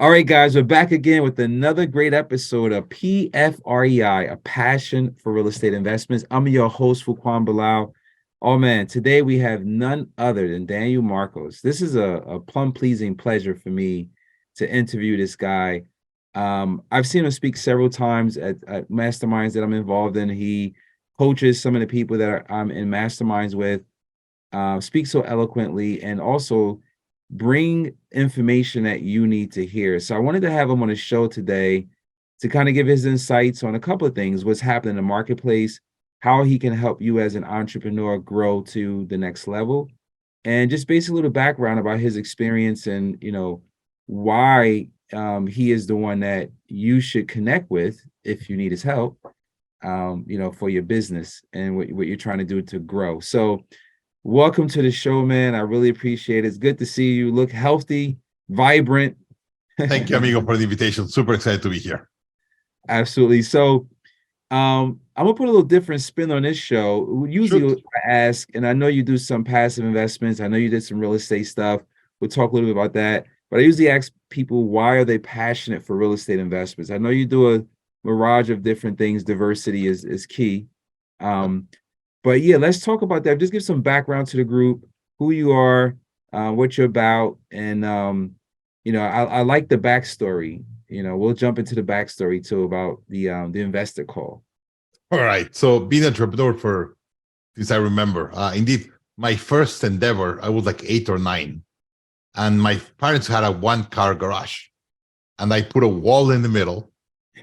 All right, guys, we're back again with another great episode of PFREI, a passion for real estate investments. I'm your host, Fuquan Bilal. Oh man, today we have none other than Daniel Marcos. This is a plum-pleasing pleasure for me to interview this guy. I've seen him speak several times at masterminds that I'm involved in. He coaches some of the people that I'm in masterminds with, speaks so eloquently, and also bring information that you need to hear. So I wanted to have him on the show today to kind of give his insights on a couple of things, what's happening in the marketplace, how he can help you as an entrepreneur grow to the next level, and just basically a little background about his experience and why he is the one that you should connect with if you need his help, for your business and what you're trying to do to grow. So welcome to the show, man. I really appreciate it. It's good to see you. Look healthy, vibrant. Thank you, amigo, for the invitation. Super excited to be here. Absolutely. So, I'm gonna put a little different spin on this show. Usually, I ask, and I know you do some passive investments. I know you did some real estate stuff. We'll talk a little bit about that. But I usually ask people, why are they passionate for real estate investments? I know you do a mirage of different things. Diversity is key. But yeah, let's talk about that. Just give some background to the group, who you are, what you're about, and I like the backstory. We'll jump into the backstory too about the investor call. All right. So being an entrepreneur since I remember, indeed, my first endeavor, I was like 8 or 9, and my parents had a 1-car garage, and I put a wall in the middle,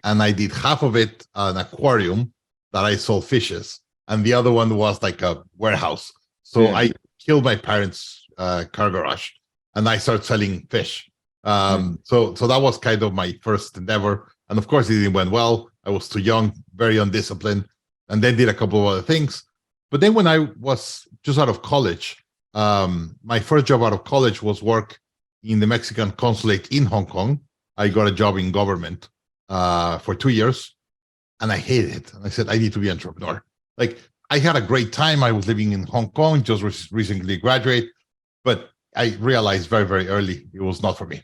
and I did half of it an aquarium that I sold fishes, and the other one was like a warehouse. So yeah. I killed my parents' car garage, and I started selling fish. So that was kind of my first endeavor. And of course, it didn't went well. I was too young, very undisciplined, and then did a couple of other things. But then when I was just out of college, my first job out of college was work in the Mexican consulate in Hong Kong. I got a job in government for 2 years, and I hated it. And I said, I need to be an entrepreneur. Like, I had a great time. I was living in Hong Kong, just recently graduated, but I realized very, very early it was not for me.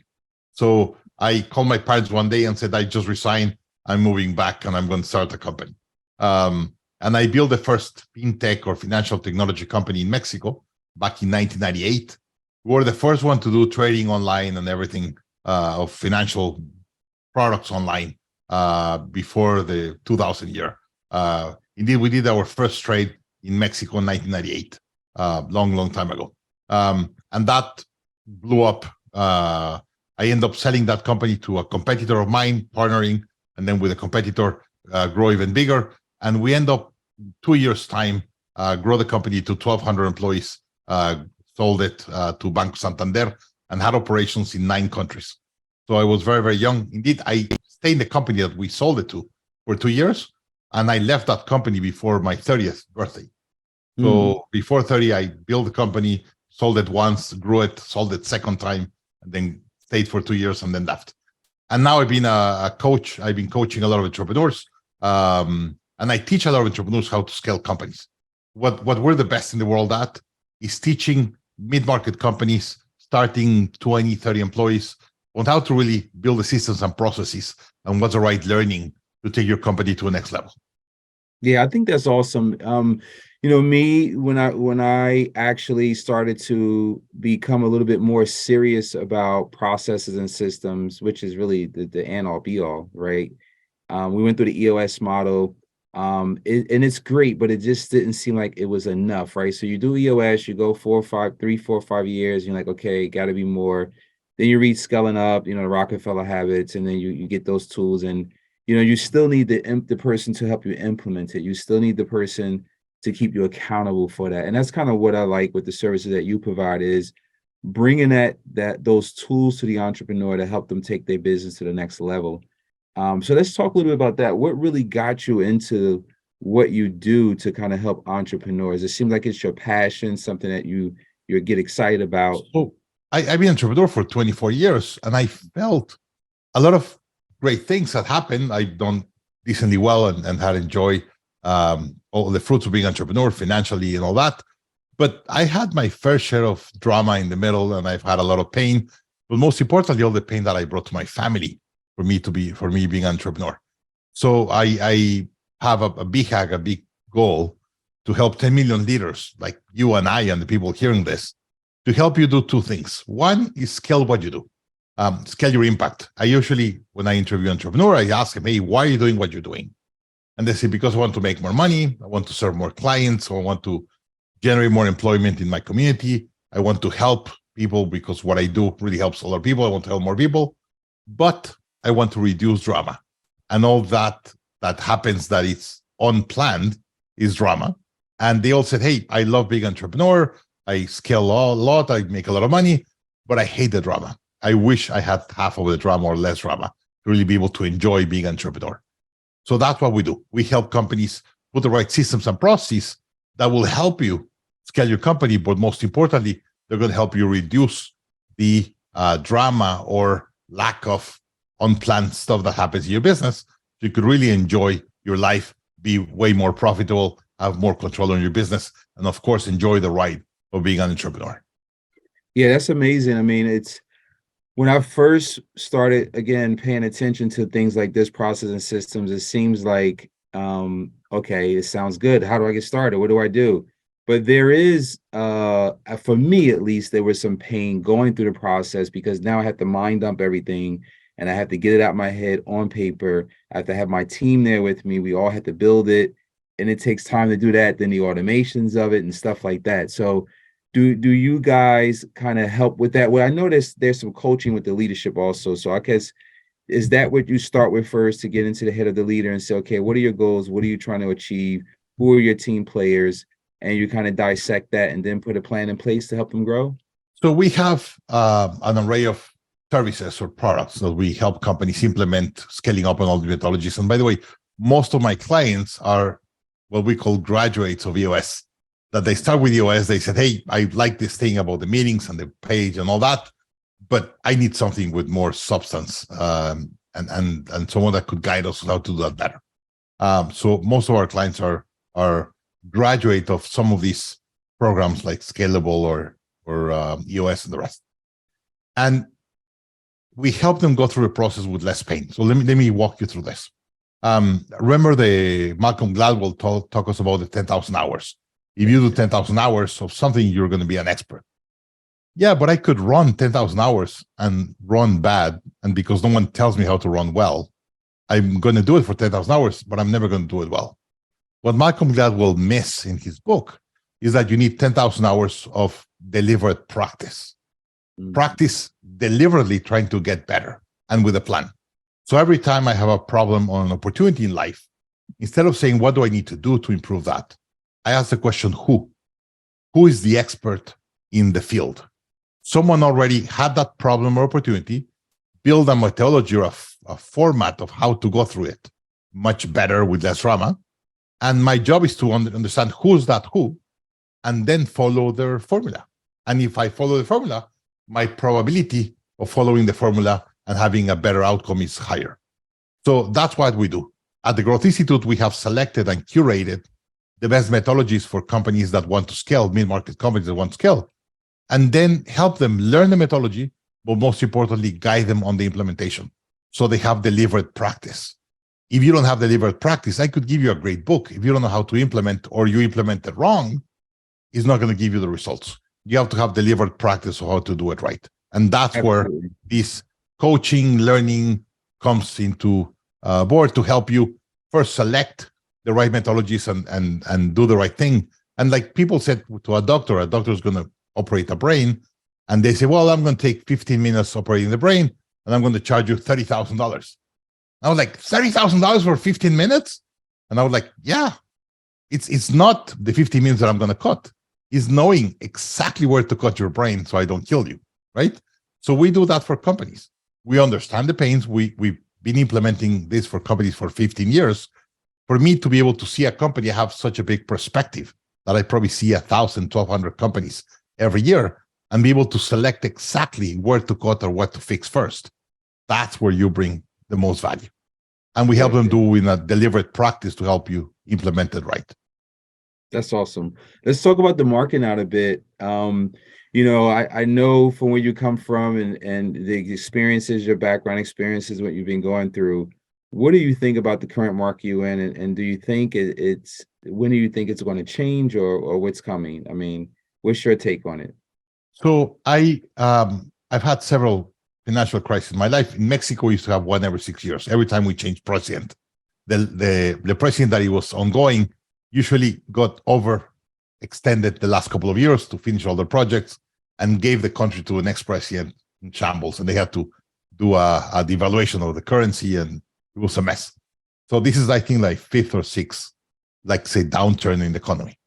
So I called my parents one day and said, I just resigned. I'm moving back and I'm going to start a company. And I built the first fintech or financial technology company in Mexico back in 1998. We were the first one to do trading online and everything of financial products online before the 2000 year. Indeed, we did our first trade in Mexico in 1998, long time ago. And that blew up. I ended up selling that company to a competitor of mine, partnering, and then with a competitor, grow even bigger. And we end up 2 years' time, grow the company to 1,200 employees, sold it to Banco Santander, and had operations in 9 countries. So I was very, very young. Indeed, I stayed in the company that we sold it to for 2 years. And I left that company before my 30th birthday. So before 30, I built the company, sold it once, grew it, sold it second time, and then stayed for 2 years and then left. And now I've been a coach. I've been coaching a lot of entrepreneurs. And I teach a lot of entrepreneurs how to scale companies. What we're the best in the world at is teaching mid-market companies starting 20, 30 employees on how to really build the systems and processes and what's the right learning to take your company to the next level. Yeah, I think that's awesome. Me, when I actually started to become a little bit more serious about processes and systems, which is really the end all be all, right? We went through the EOS model, and it's great, but it just didn't seem like it was enough, right? So you do EOS, you go 3, 4, 5 years, you're like, okay, got to be more. Then you read Scaling Up, the Rockefeller Habits, and then you get those tools, and you still need the person to help you implement it. You still need the person to keep you accountable for that. And that's kind of what I like with the services that you provide, is bringing those tools to the entrepreneur to help them take their business to the next level. So let's talk a little bit about that. What really got you into what you do to kind of help entrepreneurs? It seems like it's your passion, something that you get excited about. So I've been an entrepreneur for 24 years, and I felt a lot of great things had happened. I've done decently well and had enjoyed all the fruits of being an entrepreneur financially and all that. But I had my fair share of drama in the middle, and I've had a lot of pain. but most importantly, all the pain that I brought to my family for me being an entrepreneur. So I have a big hack, a big goal to help 10 million leaders like you and I and the people hearing this, to help you do two things. One is scale what you do, scale your impact. I usually, when I interview an entrepreneur, I ask them, hey, why are you doing what you're doing? And they say, because I want to make more money, I want to serve more clients, or I want to generate more employment in my community. I want to help people because what I do really helps other people. I want to help more people, but I want to reduce drama. And all that happens that it's unplanned is drama. And they all said, hey, I love being an entrepreneur. I scale a lot. I make a lot of money, but I hate the drama. I wish I had half of the drama or less drama to really be able to enjoy being an entrepreneur. So that's what we do. We help companies put the right systems and processes that will help you scale your company, but most importantly, they're going to help you reduce the drama or lack of unplanned stuff that happens in your business. So you could really enjoy your life, be way more profitable, have more control on your business, and of course, enjoy the ride of being an entrepreneur. Yeah, that's amazing. I mean, it's when I first started again paying attention to things like this process and systems, it seems like okay, it sounds good. How do I get started? What do I do? But there is for me at least, there was some pain going through the process because now I have to mind dump everything and I have to get it out my head on paper. I have to have my team there with me. We all have to build it, and it takes time to do that, then the automations of it and stuff like that. So do you guys kind of help with that? Well, I know there's some coaching with the leadership also. So I guess, is that what you start with first to get into the head of the leader and say, okay, what are your goals? What are you trying to achieve? Who are your team players? And you kind of dissect that and then put a plan in place to help them grow? So we have an array of services or products that we help companies implement scaling up on all the methodologies. And by the way, most of my clients are what we call graduates of EOS, that they start with EOS. They said, hey, I like this thing about the meetings and the page and all that, but I need something with more substance and someone that could guide us how to do that better. So most of our clients are graduate of some of these programs like Scalable or EOS and the rest. And we help them go through the process with less pain. So let me walk you through this. Remember the Malcolm Gladwell talk us about the 10,000 hours. If you do 10,000 hours of something, you're going to be an expert. Yeah, but I could run 10,000 hours and run bad. And because no one tells me how to run well, I'm going to do it for 10,000 hours, but I'm never going to do it well. What Malcolm Gladwell miss in his book is that you need 10,000 hours of deliberate practice. Practice deliberately trying to get better and with a plan. So every time I have a problem or an opportunity in life, instead of saying, what do I need to do to improve that? I ask the question, who? Who is the expert in the field? Someone already had that problem or opportunity, build a methodology or a format of how to go through it much better with less drama. And my job is to understand who's that who, and then follow their formula. And if I follow the formula, my probability of following the formula and having a better outcome is higher. So that's what we do. At the Growth Institute, we have selected and curated the best methodologies for companies that want to scale, mid-market companies that want to scale, and then help them learn the methodology, but most importantly, guide them on the implementation so they have deliberate practice. If you don't have deliberate practice, I could give you a great book. If you don't know how to implement or you implement it wrong, it's not going to give you the results. You have to have deliberate practice of how to do it right. And that's Absolutely. Where this coaching, learning comes into board to help you first select the right methodologies and do the right thing. And like people said to a doctor is going to operate a brain, and they say, well, I'm going to take 15 minutes operating the brain, and I'm going to charge you $30,000. I was like, $30,000 for 15 minutes? And I was like, yeah, it's not the 15 minutes that I'm going to cut. It's knowing exactly where to cut your brain so I don't kill you, right? So we do that for companies. We understand the pains. We've been implementing this for companies for 15 years. For me to be able to see a company, I have such a big perspective that I probably see 1,000, 1,200 companies every year and be able to select exactly where to cut or what to fix first. That's where you bring the most value. And we help them do in a deliberate practice to help you implement it right. That's awesome. Let's talk about the market out a bit. I know from where you come from and the experiences, your background experiences, what you've been going through. What do you think about the current market you're in, and do you think it's when do you think it's going to change, or what's coming? I mean, what's your take on it? So I've had several financial crises in my life. In Mexico, we used to have one every 6 years. Every time we changed president, the president that he was ongoing usually got overextended the last couple of years to finish all the projects and gave the country to the next president in shambles, and they had to do a devaluation of the currency, and it was a mess. So this is, I think, like fifth or sixth, like say, downturn in the economy.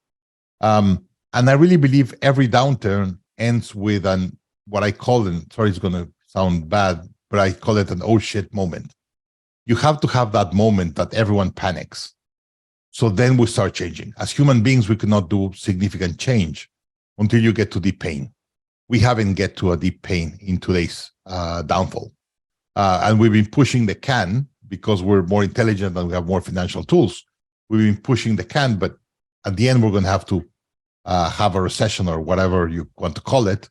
And I really believe every downturn ends with an what I call, and sorry, it's going to sound bad, but I call it an oh shit moment. You have to have that moment that everyone panics. So then we start changing. As human beings, we cannot do significant change until you get to deep pain. We haven't get to a deep pain in today's downfall. And we've been pushing the can because we're more intelligent and we have more financial tools. We've been pushing the can, but at the end, we're going to have a recession or whatever you want to call it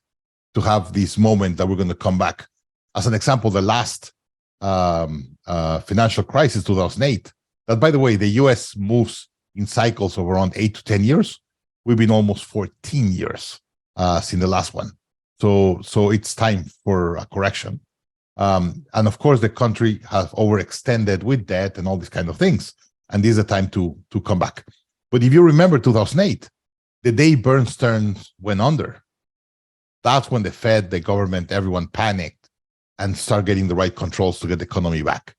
to have this moment that we're going to come back. As an example, the last financial crisis, 2008, that, by the way, the US moves in cycles of around 8 to 10 years. We've been almost 14 years since the last one. So it's time for a correction. And of course, the country has overextended with debt and all these kind of things. And this is a time to come back. But if you remember 2008, the day Bear Stearns went under, that's when the Fed, the government, everyone panicked and start getting the right controls to get the economy back.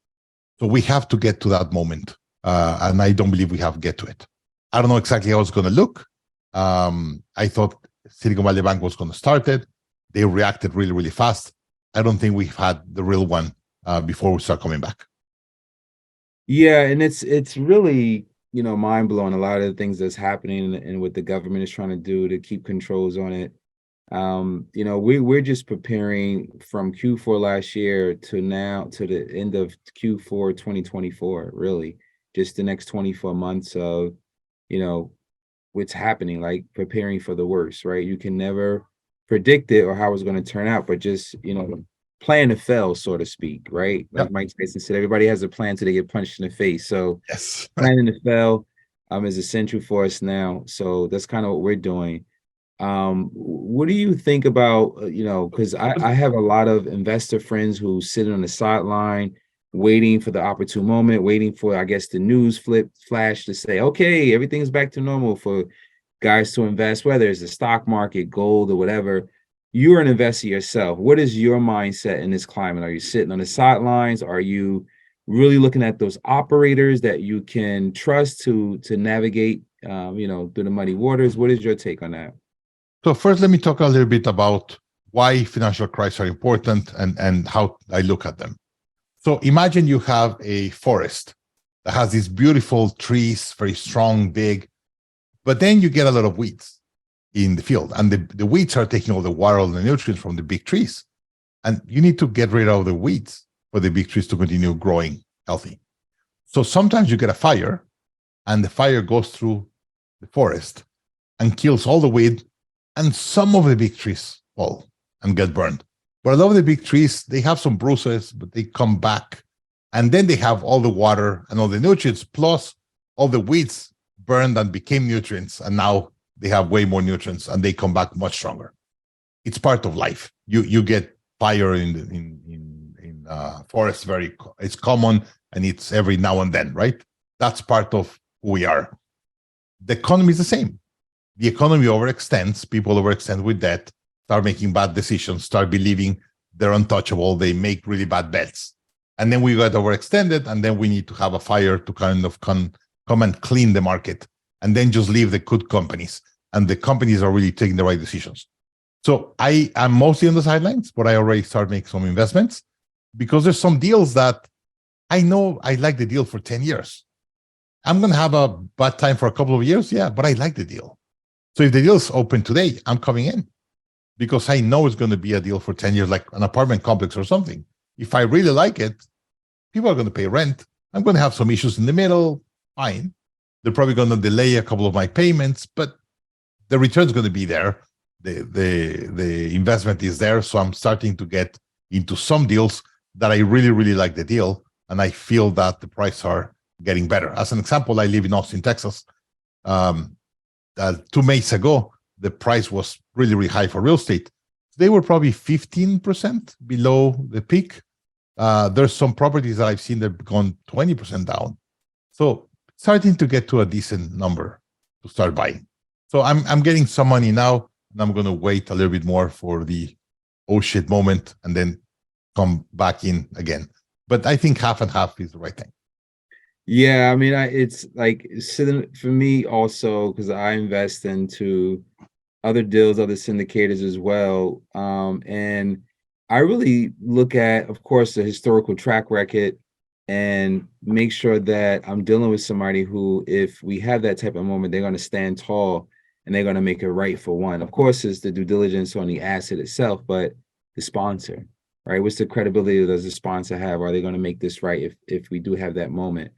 So we have to get to that moment. And I don't believe we have get to it. I don't know exactly how it's going to look. I thought Silicon Valley Bank was going to start it. They reacted really, really fast. I don't think we've had the real one before we start coming back. Yeah, and it's really, mind blowing, a lot of the things that's happening and what the government is trying to do to keep controls on it. We're just preparing from Q4 last year to now to the end of Q4 2024, really. Just the next 24 months of, what's happening, like preparing for the worst, right? You can never predict it or how it's going to turn out, but just, plan to fail, so to speak, right? Like Yep. Mike Tyson said, everybody has a plan till they get punched in the face. So Yes. planning to fail is essential for us now. So that's kind of what we're doing. What do you think about, because I have a lot of investor friends who sit on the sideline waiting for the opportune moment, waiting for, I guess, the news flash to say, okay, everything's back to normal for guys to invest, whether it's the stock market, gold, or whatever. You're an investor yourself. What is your mindset in this climate? Are you sitting on the sidelines? Are you really looking at those operators that you can trust to navigate, through the muddy waters? What is your take on that? So first, let me talk a little bit about why financial crises are important and how I look at them. So imagine you have a forest that has these beautiful trees, very strong, big, but then you get a lot of weeds in the field, and the weeds are taking all the water, all the nutrients from the big trees. And you need to get rid of the weeds for the big trees to continue growing healthy. So sometimes you get a fire, and the fire goes through the forest and kills all the weed, and some of the big trees fall and get burned. But a lot of the big trees, they have some bruises, but they come back. And then they have all the water and all the nutrients, plus all the weeds burned and became nutrients. And now they have way more nutrients and they come back much stronger. It's part of life. You get fire in forests, it's common, and it's every now and then, right? That's part of who we are. The economy is the same. The economy overextends, people overextend with debt, start making bad decisions, start believing they're untouchable, they make really bad bets. And then we got overextended, and then we need to have a fire to kind of come and clean the market, and then just leave the good companies. And the companies are really taking the right decisions. So I am mostly on the sidelines, but I already start making some investments because there's some deals that I know I like the deal for 10 years. I'm going to have a bad time for a couple of years, yeah, but I like the deal. So if the deal is open today, I'm coming in because I know it's going to be a deal for 10 years, like an apartment complex or something. If I really like it, people are going to pay rent. I'm going to have some issues in the middle. Fine. They're probably going to delay a couple of my payments, but the return's going to be there. the investment is there. So I'm starting to get into some deals that I really, really like the deal. And I feel that the prices are getting better. As an example, I live in Austin, Texas. 2 Mays ago, the price was really, really high for real estate. They were probably 15% below the peak. There's some properties that I've seen that have gone 20% down. So starting to get to a decent number to start buying. So I'm getting some money now, and I'm going to wait a little bit more for the oh shit moment and then come back in again. But I think half and half is the right thing. Yeah, I mean, it's like sitting for me also because I invest into other deals, other syndicators as well. And I really look at, of course, the historical track record and make sure that I'm dealing with somebody who, if we have that type of moment, they're going to stand tall and they're going to make it right for one. Of course, it's the due diligence on the asset itself, but the sponsor, right? What's the credibility does the sponsor have? Are they going to make this right if we do have that moment?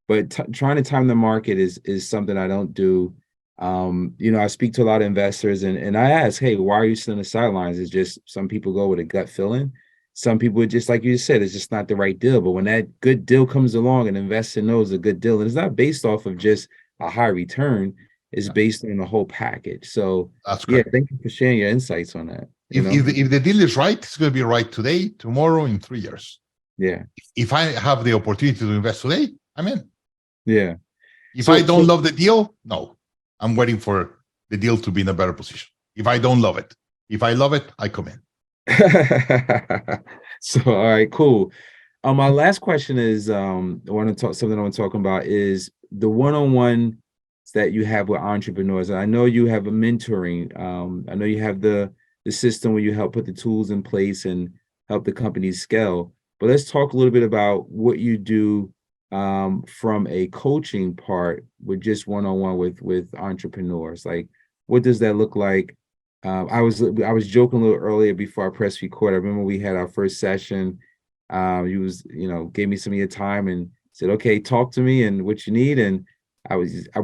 But trying to time the market is something I don't do. I speak to a lot of investors and I ask, hey, why are you sitting on the sidelines? It's just some people go with a gut feeling. Some people just like you said, it's just not the right deal. But when that good deal comes along, an investor knows a good deal, and it's not based off of just a high return, it's Yeah, based on the whole package. So that's yeah, correct. thank you for sharing your insights on that. If the deal is right, it's going to be right today, tomorrow, in 3 years. Yeah, If I have the opportunity to invest today, I'm in. yeah. If I So don't love the deal, no, I'm waiting for the deal to be in a better position. If I don't love it, if I love it, I come in. so all right, cool. My last question is I want to talk something I want to talk about is the one-on-one that you have with entrepreneurs. And I know you have a mentoring. I know you have the system where you help put the tools in place and help the companies scale. But let's talk a little bit about what you do from a coaching part with just one-on-one with entrepreneurs. Like, what does that look like? I was joking a little earlier before I pressed record. I remember we had our first session. Gave me some of your time and said, "Okay, talk to me and what you need." And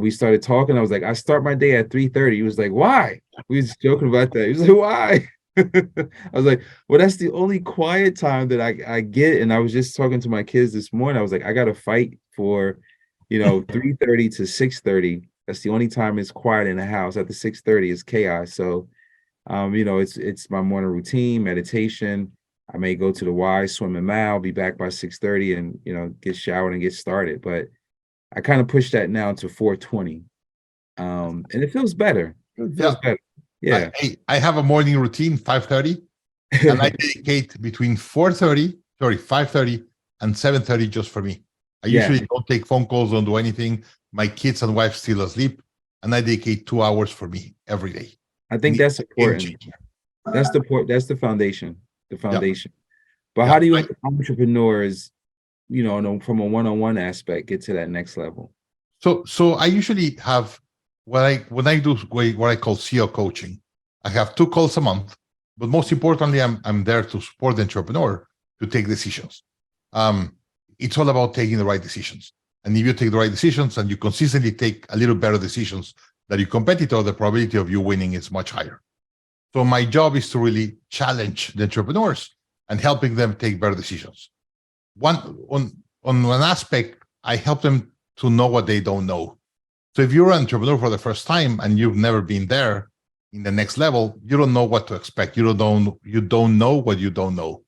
we started talking. I was like, "I start my day at 3:30." He was like, "Why?" We was joking about that. He was like, "Why?" I was like, "Well, that's the only quiet time that I get." And I was just talking to my kids this morning. I was like, "I got to fight for, 3:30 to 6:30. That's the only time it's quiet in the house. After 6:30 is chaos." So it's my morning routine, meditation. I may go to the Y, swim a mile, be back by 6:30 and get showered and get started. But I kind of push that now to 4:20. And it feels better. It feels Yeah, better. I Yeah. I have a morning routine, 5:30, and I dedicate between 4:30, sorry, 5:30 and 7:30 just for me. I Yeah. usually don't take phone calls, don't do anything. My kids and wife still asleep, and I dedicate 2 hours for me every day. I And think it's that's a game important. changer. That's the foundation. The Yeah, foundation. But how yeah. do you entrepreneurs, from a one-on-one aspect, get to that next level? So I usually have when I do what I call CEO coaching. I have 2 calls a month, but most importantly, I'm there to support the entrepreneur to take decisions. It's all about taking the right decisions. And if you take the right decisions and you consistently take a little better decisions than your competitor, the probability of you winning is much higher. So my job is to really challenge the entrepreneurs and helping them take better decisions. One on one aspect, I help them to know what they don't know. So if you're an entrepreneur for the first time and you've never been there in the next level, you don't know what to expect. You don't know what you don't know.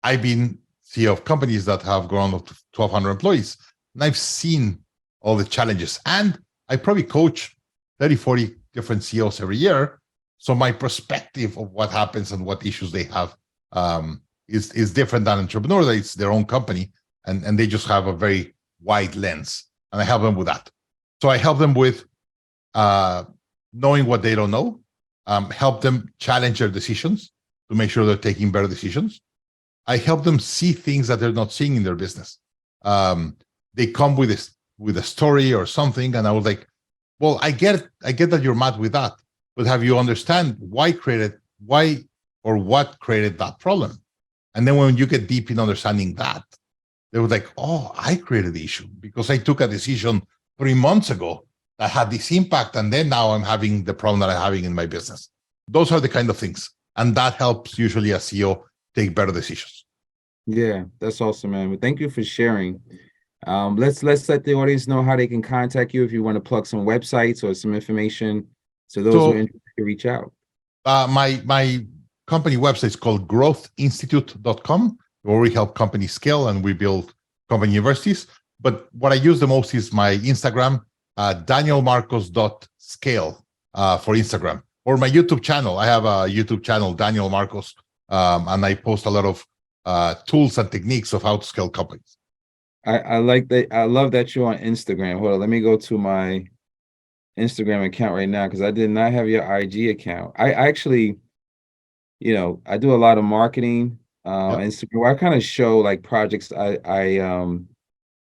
I've been CEO of companies that have grown up to 1,200 employees, and I've seen all the challenges. And I probably coach 30, 40 different CEOs every year. So my perspective of what happens and what issues they have is different than an entrepreneur. That it's their own company, and they just have a very wide lens. And I help them with that. So I help them with knowing what they don't know, help them challenge their decisions to make sure they're taking better decisions. I help them see things that they're not seeing in their business. They come with a story or something, and I was like, "Well, I get that you're mad with that, but have you understand why or what created that problem?" And then when you get deep in understanding that, they were like, "Oh, I created the issue because I took a decision 3 months ago that had this impact, and then now I'm having the problem that I'm having in my business." Those are the kind of things. And that helps usually a CEO take better decisions. Yeah, that's awesome, man. Well, thank you for sharing. Let's let the audience know how they can contact you if you want to plug some websites or some information so those who are So interested to reach out. my company website is called growthinstitute.com, where we help companies scale and we build company universities. But what I use the most is my Instagram, danielmarcos.scale for Instagram, or my YouTube channel. I have a YouTube channel, Daniel Marcos, and I post a lot of tools and techniques of how to scale companies. I like that. I love that you're on Instagram. Hold on, let me go to my Instagram account right now because I did not have your IG account. I actually, I do a lot of marketing Yep. Instagram. I kind of show like projects I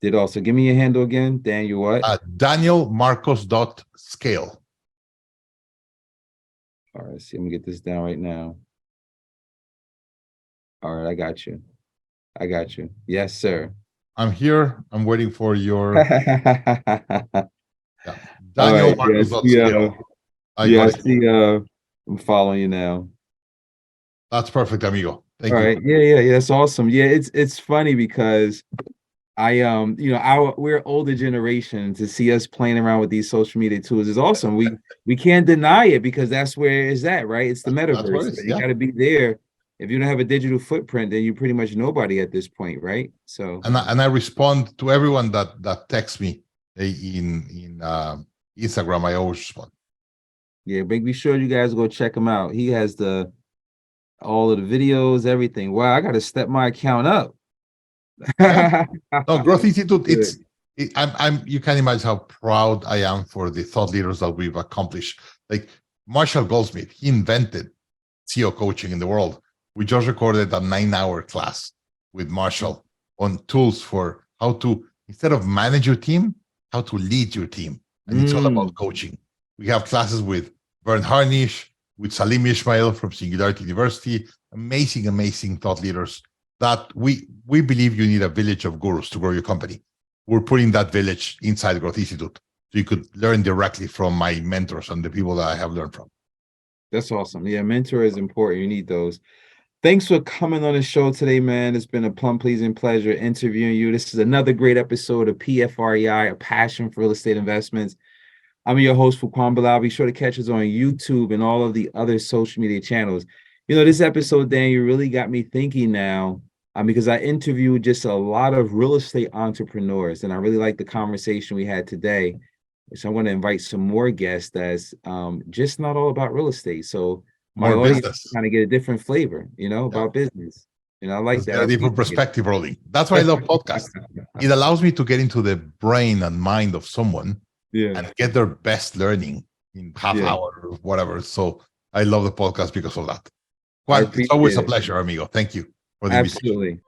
did also. Give me your handle again, Daniel. What? Danielmarcos.scale. All right, see, let me get this down right now. All right, I got you. I got you. Yes, sir. I'm here. I'm waiting for your yeah. All right. Yes. Yeah. Danielmarcos.scale. I Yeah. got I it. see. I'm following you now. That's perfect, amigo. All Thank you. right. Yeah. Yeah. Yeah. That's awesome. Yeah. It's funny because we're older generation to see us playing around with these social media tools is awesome. We can't deny it because that's where it's at, right? It's the That's what metaverse. it is. You Yeah. got to be there. If you don't have a digital footprint, then you're pretty much nobody at this point, right? So And I respond to everyone that texts me in Instagram. I always respond. yeah, be sure you guys go check him out. He has all of the videos, everything. Wow, I got to step my account up. Yeah. No, Growth Institute. Good. I'm. You can imagine how proud I am for the thought leaders that we've accomplished. Like Marshall Goldsmith, he invented CEO coaching in the world. We just recorded a 9-hour class with Marshall on tools for how to, instead of manage your team, how to lead your team. And it's all about coaching. We have classes with Vern Harnish, with Salim Ismail from Singularity University, amazing, amazing thought leaders that we believe you need a village of gurus to grow your company. We're putting that village inside Growth Institute so you could learn directly from my mentors and the people that I have learned from. That's awesome. Yeah, mentor is important. You need those. Thanks for coming on the show today, man. It's been a pleasing pleasure interviewing you. This is another great episode of PFREI, a passion for real estate investments. I'm your host, Fuquan Bilal. Be sure to catch us on YouTube and all of the other social media channels. This episode, Dan, you really got me thinking now because I interviewed just a lot of real estate entrepreneurs, and I really like the conversation we had today. So I want to invite some more guests that's just not all about real estate. So my More audience business. kind of get a different flavor, Yeah. about business. And I like Let's that. get I a different appreciate perspective rolling. That's why I love podcasts. It allows me to get into the brain and mind of someone Yeah, and get their best learning in half yeah. hour or whatever. So I love the podcast because of that. I Juan, it's always appreciate a it. pleasure, amigo. Thank you for the invitation. Absolutely.